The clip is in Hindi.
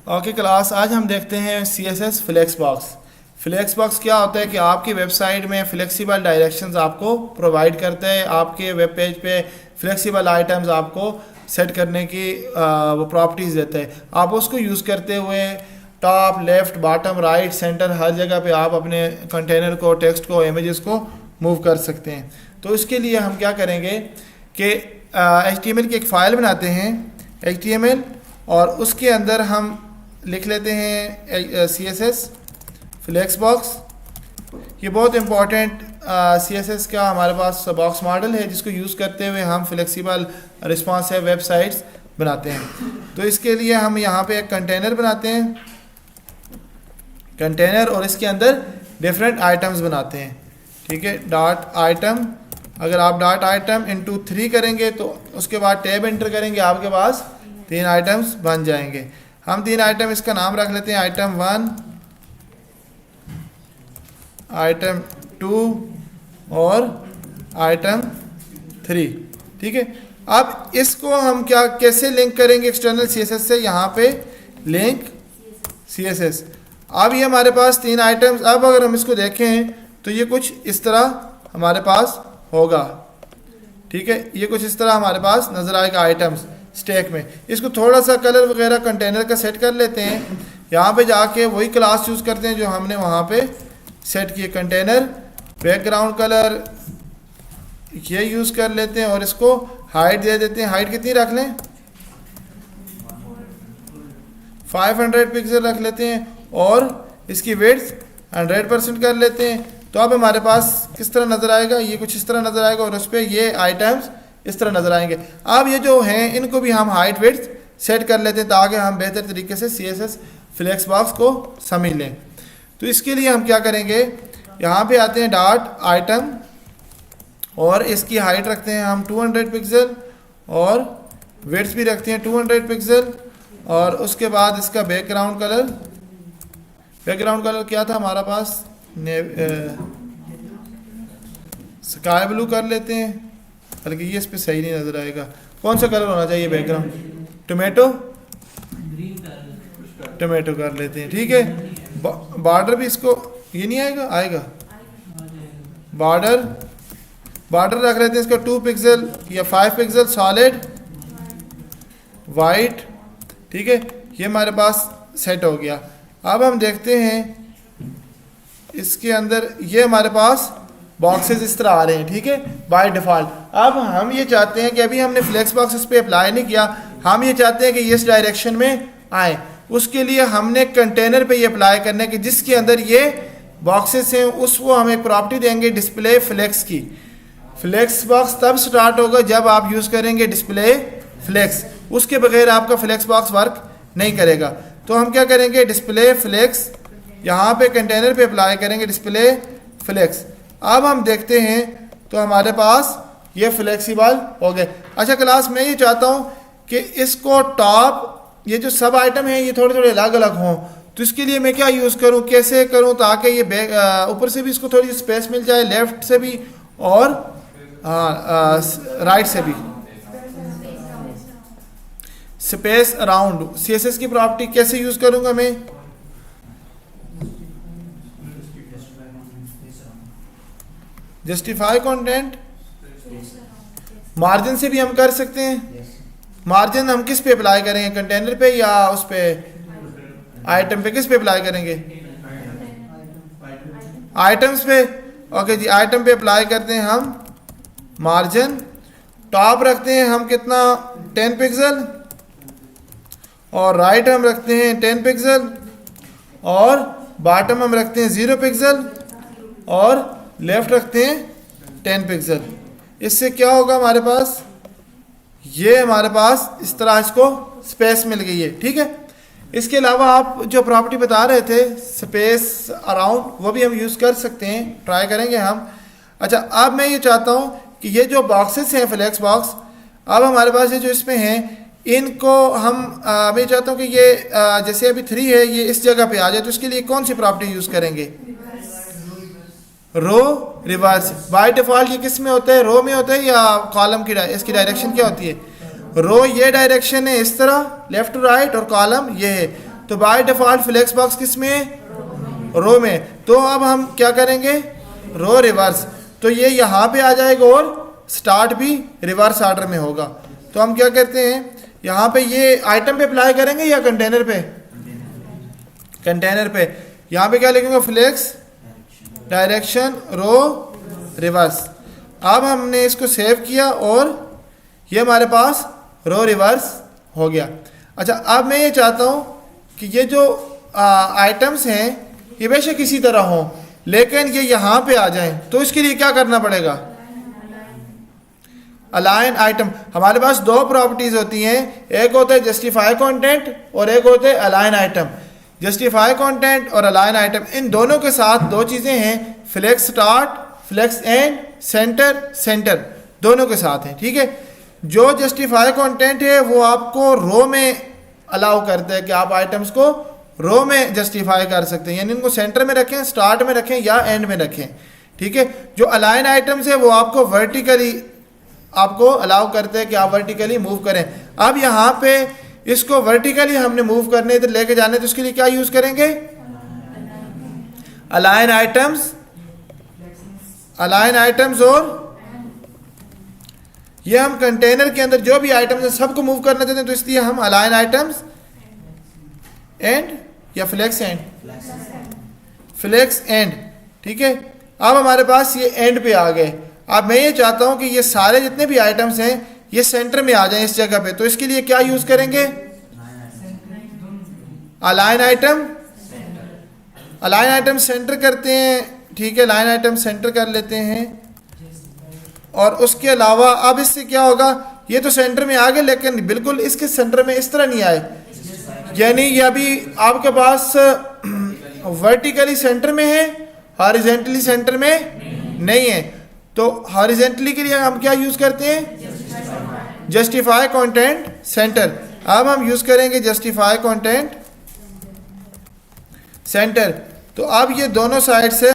ओके क्लास, आज हम देखते हैं CSS flex box. Flex box क्या होता है कि आपकी वेबसाइट में फ्लेक्सिबल डायरेक्शंस आपको प्रोवाइड करता है। आपके वेब पेज पे फ्लेक्सिबल आइटम्स आपको सेट करने की वो प्रॉपर्टीज़ देता है। आप उसको यूज़ करते हुए top, left, bottom, right, centre हर जगह पे आप अपने कंटेनर को, टेक्स्ट को, इमेजेस को मूव कर सकते हैं। तो इसके लिए हम क्या करेंगे कि HTML की एक फ़ाइल बनाते हैं HTML, और उसके अंदर हम लिख लेते हैं CSS फ्लेक्स बॉक्स। ये बहुत इंपॉर्टेंट CSS का हमारे पास बॉक्स मॉडल है जिसको यूज़ करते हुए हम फ्लेक्सिबल रिस्पॉन्सिव वेबसाइट्स बनाते हैं। तो इसके लिए हम यहाँ पे एक कंटेनर बनाते हैं, कंटेनर, और इसके अंदर डिफरेंट आइटम्स बनाते हैं। ठीक है, डॉट आइटम। अगर आप डॉट आइटम इंटू 3 करेंगे तो उसके बाद टैब एंटर करेंगे, आपके पास 3 आइटम्स बन जाएंगे। हम 3 आइटम, इसका नाम रख लेते हैं आइटम 1, आइटम 2 और आइटम 3। ठीक है, अब इसको हम कैसे लिंक करेंगे एक्सटर्नल CSS से? यहाँ पे लिंक CSS। अब ये हमारे पास 3 आइटम्स, अब अगर हम इसको देखें तो ये कुछ इस तरह हमारे पास होगा। ठीक है, ये कुछ इस तरह हमारे पास नज़र आएगा आइटम्स स्टैक में। इसको थोड़ा सा कलर वगैरह कंटेनर का सेट कर लेते हैं। यहाँ पे जाके वही क्लास यूज़ करते हैं जो हमने वहाँ पे सेट किए। कंटेनर बैकग्राउंड कलर ये यूज़ कर लेते हैं और इसको हाइट दे देते हैं। हाइट कितनी रख लें? 500 पिक्सल रख लेते हैं, और इसकी विड्थ 100% कर लेते हैं। तो अब हमारे पास किस तरह नज़र आएगा? ये कुछ इस तरह नज़र आएगा, और उस पर ये आइटम्स इस तरह नज़र आएंगे। अब ये जो हैं इनको भी हम हाइट विड्थ सेट कर लेते हैं ताकि हम बेहतर तरीके से CSS फ्लेक्स बॉक्स को समझ लें। तो इसके लिए हम क्या करेंगे, यहाँ पे आते हैं डॉट आइटम, और इसकी हाइट रखते हैं हम 200 पिक्सल, और विड्थ भी रखते हैं 200 पिक्सल, और उसके बाद इसका बैकग्राउंड कलर क्या था हमारा पास? स्काई ब्लू कर लेते हैं, बल्कि ये इस पर सही नहीं नज़र आएगा। कौन सा कलर होना चाहिए बैकग्राउंड? टोमेटो कर लेते हैं। ठीक है, बॉर्डर भी इसको ये नहीं आएगा बॉर्डर रख लेते हैं इसका 2 पिक्सल या 5 पिक्सल सॉलिड वाइट। ठीक है, ये हमारे पास सेट हो गया। अब हम देखते हैं इसके अंदर ये हमारे पास बॉक्सेस इस तरह आ रहे हैं। ठीक है, बाय डिफ़ॉल्ट। अब हम ये चाहते हैं कि अभी हमने फ्लेक्स बॉक्स इस पर अप्लाई नहीं किया, हम ये चाहते हैं कि ये इस डायरेक्शन में आए। उसके लिए हमने कंटेनर पे ये अप्लाई करना है कि जिसके अंदर ये बॉक्सेस हैं उसको हम एक प्रॉपर्टी देंगे डिस्प्ले फ्लेक्स की। फ्लेक्स बॉक्स तब स्टार्ट होगा जब आप यूज़ करेंगे डिस्प्ले फ्लेक्स, उसके बगैर आपका फ्लेक्स बॉक्स वर्क नहीं करेगा। तो हम क्या करेंगे, डिस्प्ले फ्लेक्स, यहाँ पे कंटेनर पे अप्लाई करेंगे डिस्प्ले फ्लेक्स। अब हम देखते हैं तो हमारे पास ये फ्लेक्सिबल हो गए। अच्छा क्लास, मैं ये चाहता हूँ कि इसको टॉप, ये जो सब आइटम है ये थोड़े थोड़े अलग अलग हों। तो इसके लिए मैं क्या यूज़ करूँ, कैसे करूँ ताकि ये ऊपर से भी इसको थोड़ी स्पेस मिल जाए, लेफ्ट से भी और राइट से भी स्पेस अराउंड। CSS की प्रॉपर्टी कैसे यूज़ करूँगा मैं? जस्टिफाई कंटेंट, मार्जिन से भी हम कर सकते हैं। मार्जिन हम किस पे अप्लाई करेंगे, कंटेनर पे या उस पे आइटम पे? किस पे अप्लाई करेंगे? आइटम्स पे। ओके जी, आइटम पे अप्लाई करते हैं हम मार्जिन। टॉप रखते हैं हम कितना? 10 पिक्सल, और राइट हम रखते हैं 10 पिक्सल, और बॉटम हम रखते हैं 0 पिक्सल, और लेफ्ट रखते हैं 10 पिक्सल। इससे क्या होगा हमारे पास, ये हमारे पास इस तरह इसको स्पेस मिल गई है। ठीक है, इसके अलावा आप जो प्रॉपर्टी बता रहे थे स्पेस अराउंड, वो भी हम यूज़ कर सकते हैं, ट्राई करेंगे हम। अच्छा, अब मैं ये चाहता हूँ कि ये जो बॉक्सेस हैं फ्लेक्स बॉक्स, अब हमारे पास ये जो इसमें हैं इनको हम मैं चाहता हूँ कि ये जैसे अभी 3 है ये इस जगह पे आ जाए। तो इसके लिए कौन सी प्रॉपर्टी यूज़ करेंगे? रो रिवर्स। बाय डिफ़ॉल्ट ये किस में होता है, रो में होता है या कॉलम की? इसकी डायरेक्शन क्या होती है? रो ये डायरेक्शन है इस तरह लेफ्ट टू राइट, और कॉलम ये है। तो बाय डिफॉल्ट फ्लेक्स बॉक्स किस में है? रो में। तो अब हम क्या करेंगे? रो रिवर्स, तो ये यहाँ पे आ जाएगा और स्टार्ट भी रिवर्स ऑर्डर में होगा। तो हम क्या करते हैं, यहाँ पे ये आइटम पे अप्लाई करेंगे या कंटेनर पे? कंटेनर पे। यहाँ पे क्या लिखेंगे? फ्लेक्स डायरेक्शन रो रिवर्स। अब हमने इसको सेव किया और ये हमारे पास रो रिवर्स हो गया। अच्छा, अब मैं ये चाहता हूँ कि ये जो आइटम्स हैं ये बेशक किसी तरह हो, लेकिन ये यहाँ पे आ जाएं, तो इसके लिए क्या करना पड़ेगा? Align item. हमारे पास दो प्रॉपर्टीज होती हैं, एक होता है जस्टिफाई कंटेंट और एक होते है अलाइन आइटम। जस्टिफाई कंटेंट और अलाइन आइटम, इन दोनों के साथ दो चीज़ें हैं, flex start, flex end, centre centre, दोनों के साथ हैं। ठीक है, जो जस्टिफाई कंटेंट है वो आपको रो में अलाउ करता है कि आप आइटम्स को रो में जस्टिफाई कर सकते हैं, यानी इनको सेंटर में रखें, स्टार्ट में रखें या एंड में रखें। ठीक है, जो अलाइन आइटम्स है वो आपको वर्टिकली आपको अलाउ करते हैं कि आप वर्टिकली मूव करें। अब यहाँ पे इसको वर्टिकली हमने मूव करने इधर लेके जाने, तो उसके लिए क्या यूज करेंगे? अलाइन आइटम्स, अलाइन आइटम्स, और ये हम कंटेनर के अंदर जो भी आइटम्स हैं सबको मूव करना चाहते हैं, तो इसलिए हम अलाइन आइटम्स एंड या फ्लेक्स एंड, फ्लेक्स एंड। ठीक है, अब हमारे पास ये एंड पे आ गए। अब मैं ये चाहता हूं कि ये सारे जितने भी आइटम्स हैं ये सेंटर में आ जाएं इस जगह पे, तो इसके लिए क्या यूज करेंगे? Align item, align item centre करते हैं। ठीक है, लाइन आइटम सेंटर कर लेते हैं, और उसके अलावा अब इससे क्या होगा? ये तो सेंटर में आ गए, लेकिन बिल्कुल इसके सेंटर में इस तरह नहीं आए, यानी ये अभी आपके पास वर्टिकली सेंटर में है, हॉरिजॉन्टली सेंटर में नहीं है। तो हॉरिजॉन्टली के लिए हम क्या यूज करते हैं? Justify content centre. अब हम यूज करेंगे जस्टिफाई कंटेंट सेंटर। तो अब ये दोनों साइड से